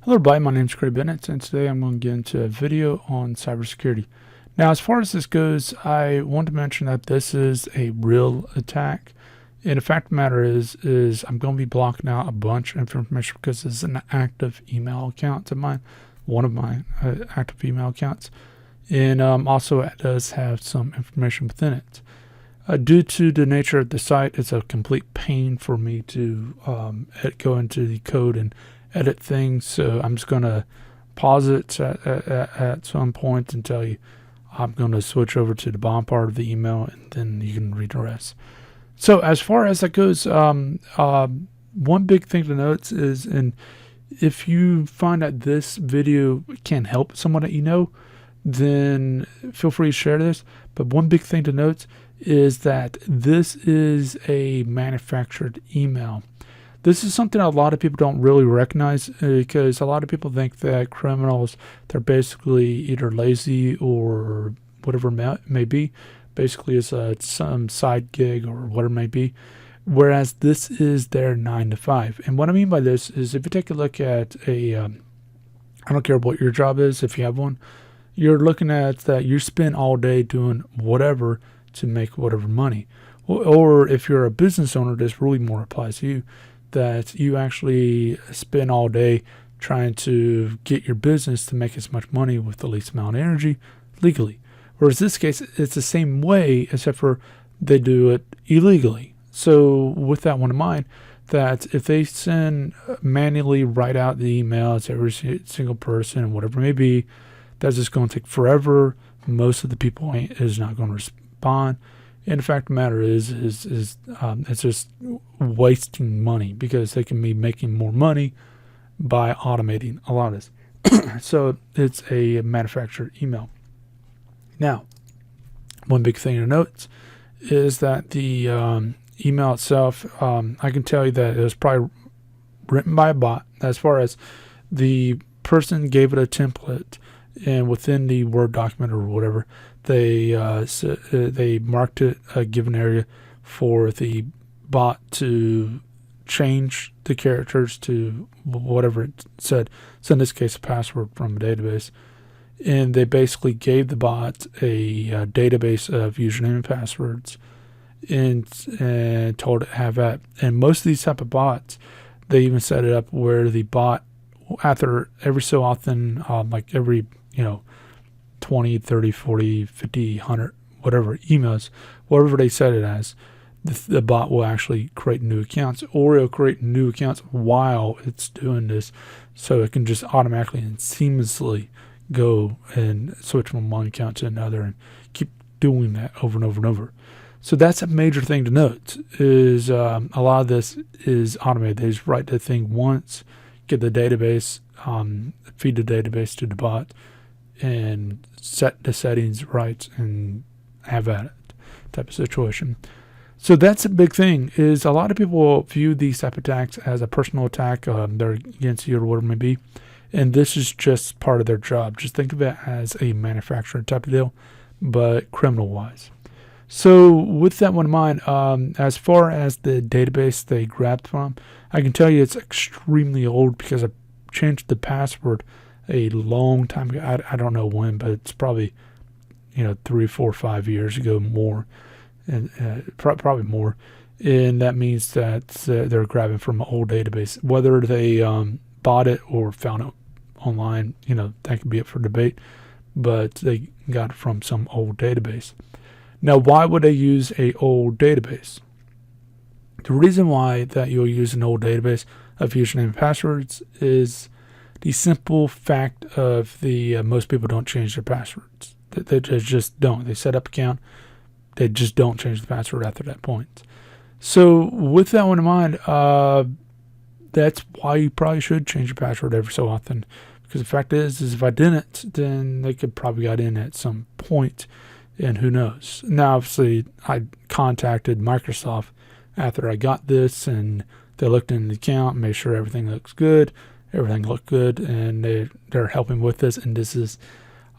Hello everybody, my name is Craig Bennett, and today I'm going to get into a video on cybersecurity. Now, as far as this goes, I want to mention that this is a real attack. And the fact of the matter is I'm going to be blocking out a bunch of information because it's an active email account of mine, one of my active email accounts. And also it does have some information within it. Due to the nature of the site, it's a complete pain for me to go into the code and edit things, so I'm just going to pause it at some point and tell you I'm going to switch over to the bottom part of the email, and then you can read the rest. So as far as that goes, one big thing to note is, and if you find that this video can help someone that you know, then feel free to share this. But one big thing to note is that this is a manufactured email. This is something a lot of people don't really recognize because a lot of people think that criminals, they're basically either lazy or whatever it may be. Basically, it's some side gig or whatever it may be. Whereas this is their 9 to 5. And what I mean by this is if you take a look at I don't care what your job is, if you have one, you're looking at that you spend all day doing whatever to make whatever money. Or if you're a business owner, this really more applies to you, that you actually spend all day trying to get your business to make as much money with the least amount of energy legally. Whereas in this case, it's the same way, except for they do it illegally. So with that one in mind, that if they manually write out the emails to every single person, whatever it may be, that's just going to take forever. Most of the people is not going to respond. And the fact of the matter is it's just wasting money because they can be making more money by automating a lot of this. So it's a manufactured email. Now, one big thing to note is that the email itself, I can tell you that it was probably written by a bot. As far as the person gave it a template, and within the Word document or whatever, they marked it a given area for the bot to change the characters to whatever it said. So in this case, a password from a database. And they basically gave the bot a database of username and passwords and told it to have that. And most of these type of bots, they even set it up where the bot, after every so often, like every 20, 30, 40, 50, 100, whatever emails, whatever they set it as, the bot will actually create new accounts, or it'll create new accounts while it's doing this, so it can just automatically and seamlessly go and switch from one account to another and keep doing that over and over and over. So that's a major thing to note, is a lot of this is automated. They just write the thing once, get the database, feed the database to the bot, and set the settings right and have at it type of situation. So that's a big thing, is a lot of people view these type of attacks as a personal attack. They're against you or whatever it may be, and this is just part of their job. Just think of it as a manufacturer type of deal, but criminal wise. So with that one in mind, as far as the database they grabbed from, I can tell you it's extremely old because I changed the password a long time ago. I don't know when, but it's probably 3, 4, 5 years ago, more, and probably more. And that means that they're grabbing from an old database. Whether they bought it or found it online, that could be up for debate. But they got it from some old database. Now, why would they use a old database? The reason why that you'll use an old database of username and passwords is the simple fact of most people don't change their passwords. They just don't. They set up an account. They just don't change the password after that point. So with that one in mind, that's why you probably should change your password every so often. Because the fact is if I didn't, then they could probably got in at some point, and who knows. Now, obviously, I contacted Microsoft after I got this, and they looked in the account, made sure everything looks good. Everything looked good, and they're helping with this. And this is,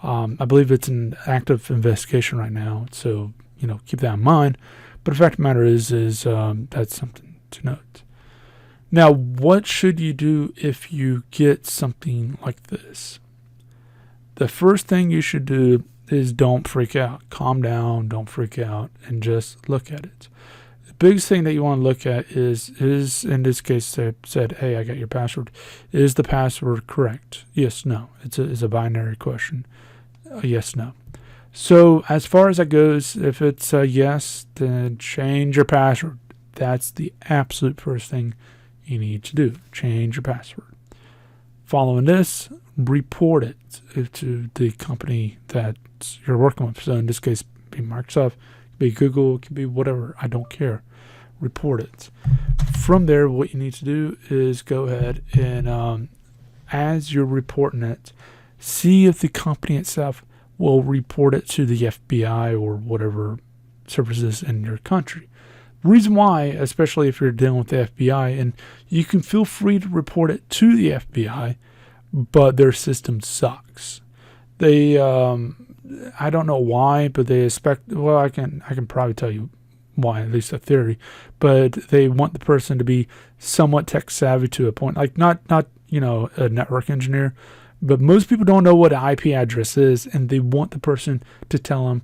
I believe it's an active investigation right now. So keep that in mind. But the fact of the matter is that's something to note. Now, what should you do if you get something like this? The first thing you should do is don't freak out. Calm down, don't freak out, and just look at it. The biggest thing that you want to look at is in this case, they said, hey, I got your password. Is the password correct? Yes, no. It's a binary question. Yes, no. So as far as that goes, if it's a yes, then change your password. That's the absolute first thing you need to do. Change your password. Following this, report it to the company that you're working with. So in this case, it could be Microsoft, it could be Google, it could be whatever. I don't care. Report it. From there, what you need to do is go ahead and as you're reporting it, see if the company itself will report it to the FBI or whatever services in your country. Reason why, especially if you're dealing with the FBI, and you can feel free to report it to the FBI, but their system sucks. They, I don't know why, but they expect. Well, I can probably tell you why, at least a theory. But they want the person to be somewhat tech savvy to a point, like not a network engineer, but most people don't know what an IP address is, and they want the person to tell them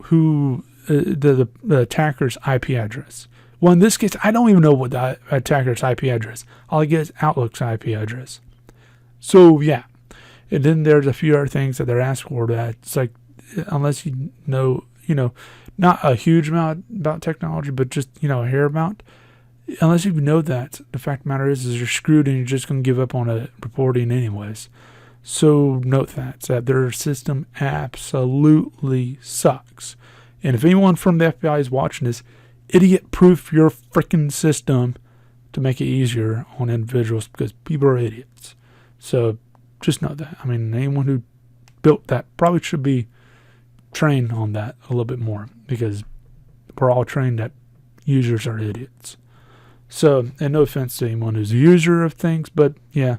who. The attacker's IP address. Well, in this case, I don't even know what the attacker's IP address. All I get is Outlook's IP address. So yeah, and then there's a few other things that they're asked for. That it's like, unless you know, not a huge amount about technology, but just a hair amount. Unless you know that, the fact of the matter is you're screwed, and you're just going to give up on a reporting anyways. So note that their system absolutely sucks. And if anyone from the FBI is watching this, idiot-proof your freaking system to make it easier on individuals, because people are idiots. So just know that. I mean, anyone who built that probably should be trained on that a little bit more, because we're all trained that users are idiots. So, and no offense to anyone who's a user of things, but yeah,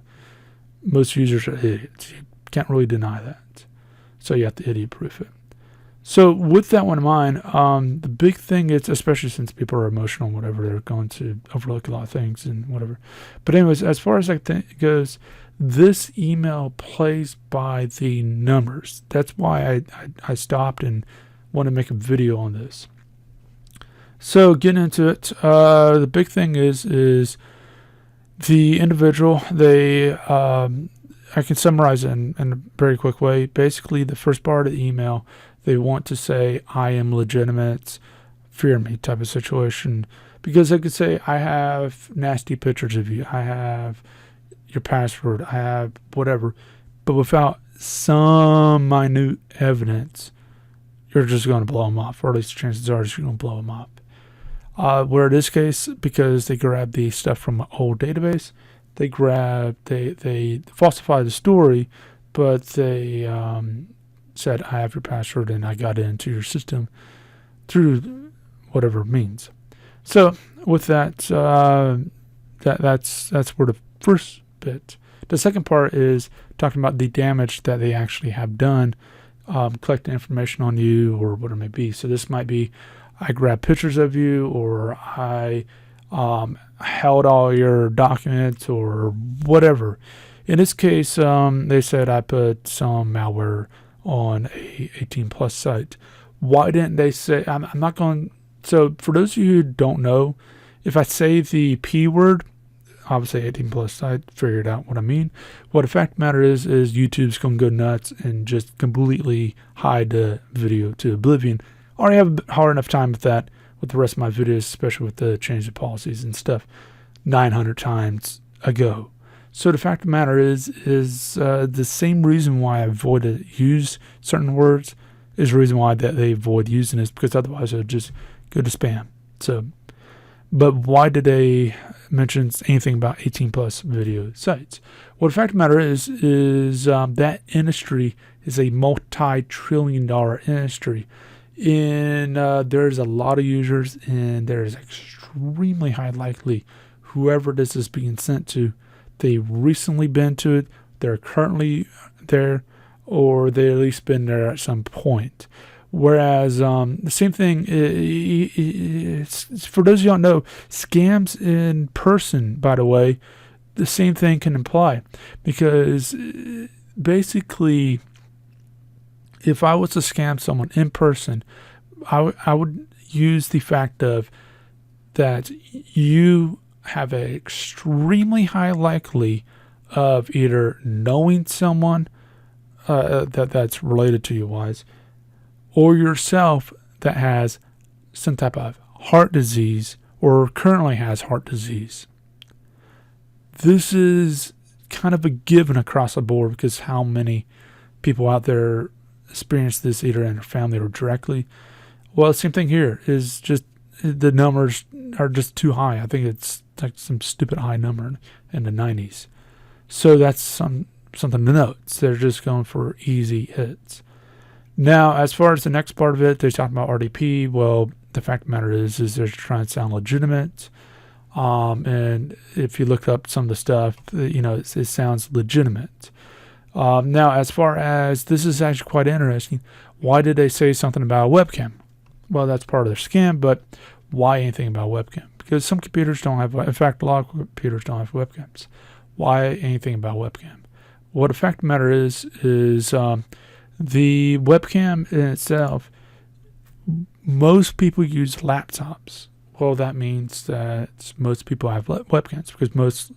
most users are idiots. You can't really deny that. So you have to idiot-proof it. So with that one in mind, the big thing is, especially since people are emotional and whatever, they're going to overlook a lot of things and whatever. But anyways, as far as that goes, this email plays by the numbers. That's why I stopped and want to make a video on this. So getting into it, the big thing is the individual, I can summarize it in a very quick way. Basically, the first part of the email, they want to say, I am legitimate, fear me type of situation. Because they could say, I have nasty pictures of you. I have your password. I have whatever. But without some minute evidence, you're just going to blow them off. Or at least chances are you're going to blow them up. Where in this case, because they grabbed the stuff from an old database, they falsified the story, but they said, I have your password and I got into your system through whatever means. So with that, that's where the first bit. The second part is talking about the damage that they actually have done, collecting information on you or whatever it may be. So this might be, I grabbed pictures of you, or I held all your documents, or whatever. In this case, they said I put some malware on a 18 plus site. Why didn't they say, I'm not going, so for those of you who don't know, if I say the P word, obviously 18 plus site, figured out what I mean. What the fact of the matter is YouTube's going to go nuts and just completely hide the video to oblivion. I already have a hard enough time with that with the rest of my videos, especially with the change of policies and stuff 900 times ago. So the fact of the matter is the same reason why I avoid to use certain words is the reason why that they avoid using this, because otherwise it would just go to spam. So, but why did they mention anything about 18 plus video sites? Well, the fact of the matter is that industry is a multi-trillion-dollar industry. And there's a lot of users, and there's extremely high likely whoever this is being sent to, they've recently been to it, they're currently there, or they at least been there at some point. Whereas the same thing, for those of you who don't know, scams in person, by the way, the same thing can apply. Because basically, if I was to scam someone in person, I would use the fact of that you have an extremely high likely of either knowing someone that's related to you wise, or yourself that has some type of heart disease or currently has heart disease. This is kind of a given across the board because how many people out there experience this either in their family or directly. Well, the same thing here is just the numbers are just too high. I think it's like some stupid high number in the 90s. So that's something to note. They're just going for easy hits. Now, as far as the next part of it, they're talking about RDP. Well, the fact of the matter is they're trying to sound legitimate. And if you look up some of the stuff, it sounds legitimate. Now, as far as this is actually quite interesting. Why did they say something about a webcam? Well, that's part of their scam, but why anything about webcam? Because some computers don't have, in fact, a lot of computers don't have webcams. Why anything about webcam? Well, the fact of the matter is the webcam in itself, most people use laptops. Well, that means that most people have webcams because most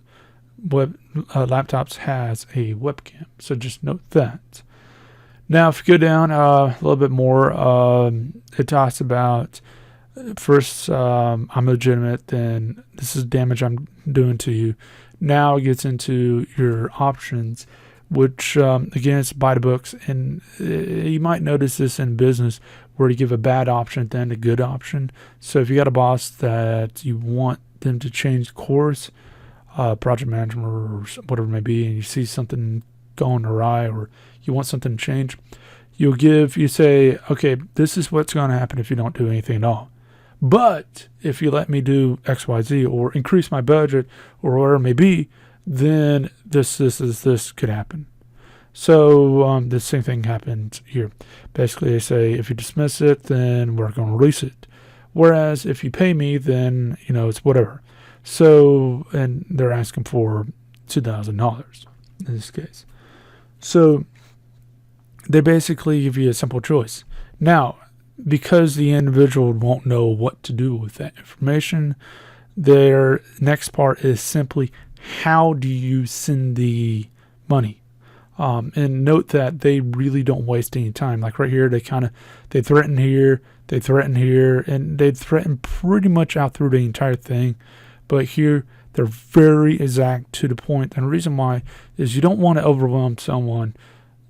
laptops has a webcam. So just note that. Now, if you go down a little bit more, it talks about first, I'm legitimate, then this is damage I'm doing to you. Now it gets into your options, which, again, it's by the books. And you might notice this in business where you give a bad option, then a good option. So if you got a boss that you want them to change course, project management or whatever it may be, and you see something going awry or you want something to change, you say, okay, this is what's going to happen if you don't do anything at all. But if you let me do X, Y, Z or increase my budget or whatever it may be, then this could happen. So the same thing happened here. Basically, they say if you dismiss it, then we're going to release it. Whereas if you pay me, then it's whatever. So, and they're asking for $2,000 in this case. So they basically give you a simple choice. Now, because the individual won't know what to do with that information, their next part is simply how do you send the money? And note that they really don't waste any time. Like right here, they threaten here, and they threaten pretty much out through the entire thing. But here, they're very exact to the point. And the reason why is you don't want to overwhelm someone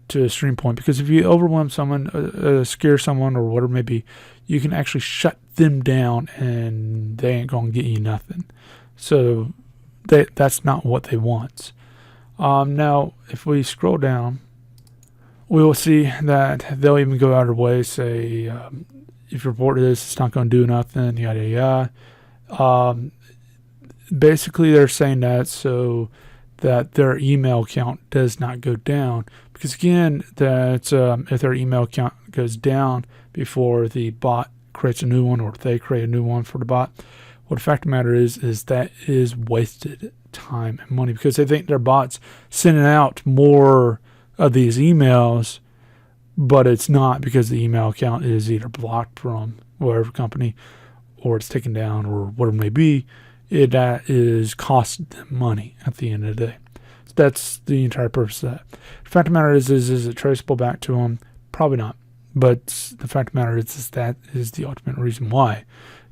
to a extreme point. Because if you overwhelm someone, scare someone, or whatever it may be, you can actually shut them down and they ain't going to get you nothing. So that's not what they want. Now, if we scroll down, we will see that they'll even go out of their way, say, if you report this, it's not going to do nothing, yada, yada. Basically, they're saying that so that their email count does not go down. Because again, that if their email count goes down before the bot creates a new one or they create a new one for the bot, what the fact of the matter is that is wasted time and money because they think their bot's sending out more of these emails, but it's not because the email account is either blocked from whatever company or it's taken down or whatever it may be. That is costing them money at the end of the day. So that's the entire purpose of that. The fact of the matter is it traceable back to them? Probably not. But the fact of the matter is that is the ultimate reason why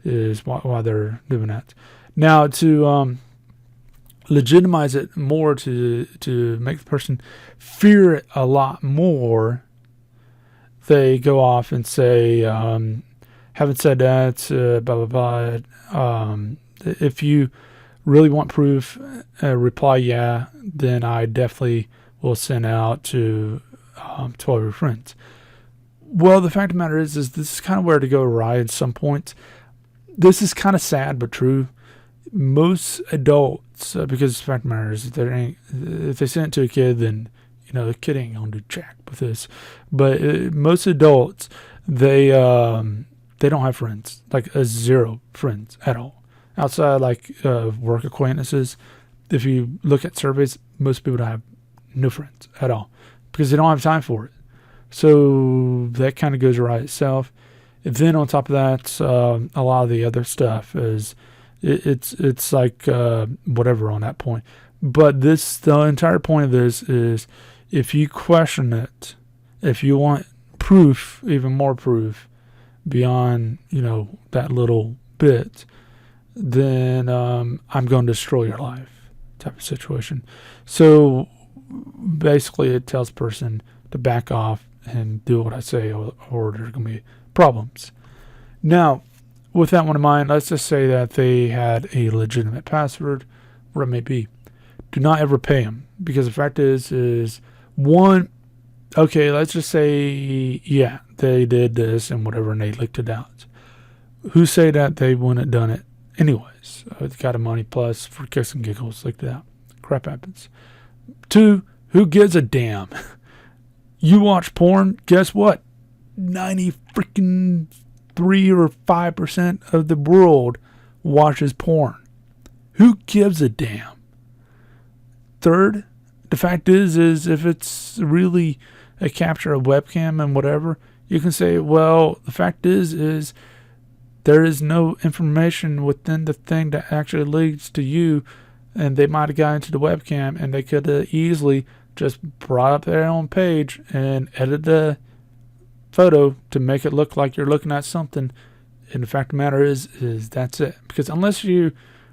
they're doing that. Now, to legitimize it more, to make the person fear it a lot more, they go off and say, having said that, blah, blah, blah, if you really want proof, reply yeah, then I definitely will send out to 12 of your friends. Well, the fact of the matter is this is kind of where to go awry at some point. This is kind of sad but true. Most adults, because the fact of the matter is if they send it to a kid, then the kid ain't gonna do jack with this. But most adults, they don't have friends, like zero friends at all, outside like work acquaintances. If you look at surveys, most people don't have no friends at all because they don't have time for it. So that kind of goes right itself. And then on top of that, a lot of the other stuff is it's like whatever on that point. But the entire point of this is, if you question it, if you want proof, even more proof beyond that little bit, then I'm going to destroy your life type of situation. So basically, it tells the person to back off and do what I say, or there's going to be problems. Now, with that one in mind, let's just say that they had a legitimate password, where it may be. Do not ever pay them, because the fact is one, okay, let's just say, yeah, they did this and whatever, and they leaked it out. Who say that they wouldn't have done it anyways? It's got a money plus for kicks and giggles, leaked it out. Crap happens. Two, who gives a damn? You watch porn, guess what? 90 freaking 3 or 5% of the world watches porn. Who gives a damn? Third, the fact is if it's really a capture of webcam and whatever, you can say, well, the fact is there is no information within the thing that actually leads to you, and they might have got into the webcam, and they could have easily just brought up their own page and edited the photo to make it look like you're looking at something. And the fact of the matter is that's it. Because unless you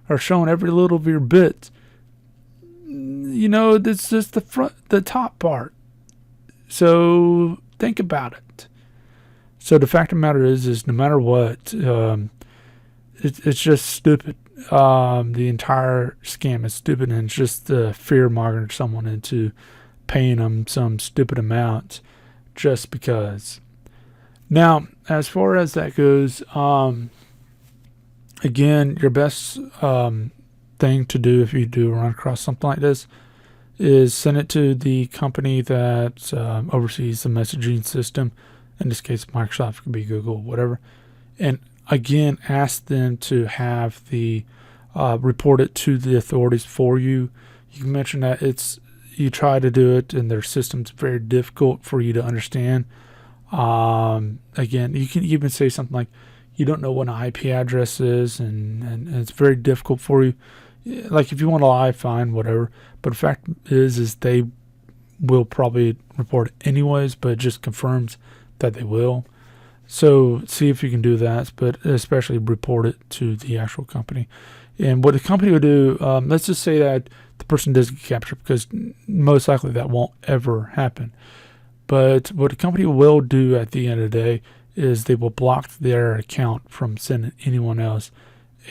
are showing every little of your bits, it's just the top part. So think about it. So the fact of the matter is no matter what, it's just stupid. The entire scam is stupid, and it's just fear-mongering someone into paying them some stupid amount just because. Now, as far as that goes, again, your best thing to do if you do run across something like this is send it to the company that oversees the messaging system. In this case, Microsoft, could be Google, whatever. And again, ask them to have the report it to the authorities for you. You can mention that you try to do it and their system's very difficult for you to understand. Again, you can even say something like, you don't know what an IP address is, and it's very difficult for you. Like, if you want to lie, fine, whatever. But the fact is they will probably report it anyways, but it just confirms that they will. So see if you can do that, but especially report it to the actual company. And what the company would do, let's just say that the person doesn't get captured, because most likely that won't ever happen. But what the company will do at the end of the day is they will block their account from sending anyone else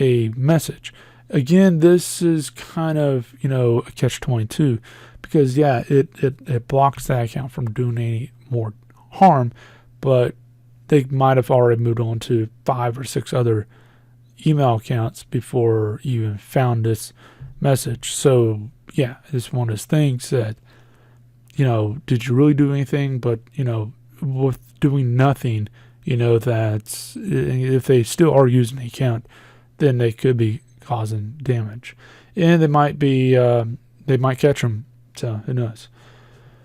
a message. Again, this is kind of, a catch-22, because yeah, it blocks that account from doing any more harm, but they might have already moved on to 5 or 6 other email accounts before you even found this message. So yeah, it's one of those things that, did you really do anything? But, with doing nothing, that if they still are using the account, then they could be causing damage. And they might catch them. So who knows?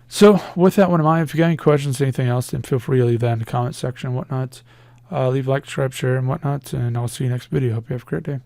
So with that one in mind, if you got any questions, anything else, then feel free to leave that in the comment section and whatnot. Leave a like, subscribe, share, and whatnot. And I'll see you next video. Hope you have a great day.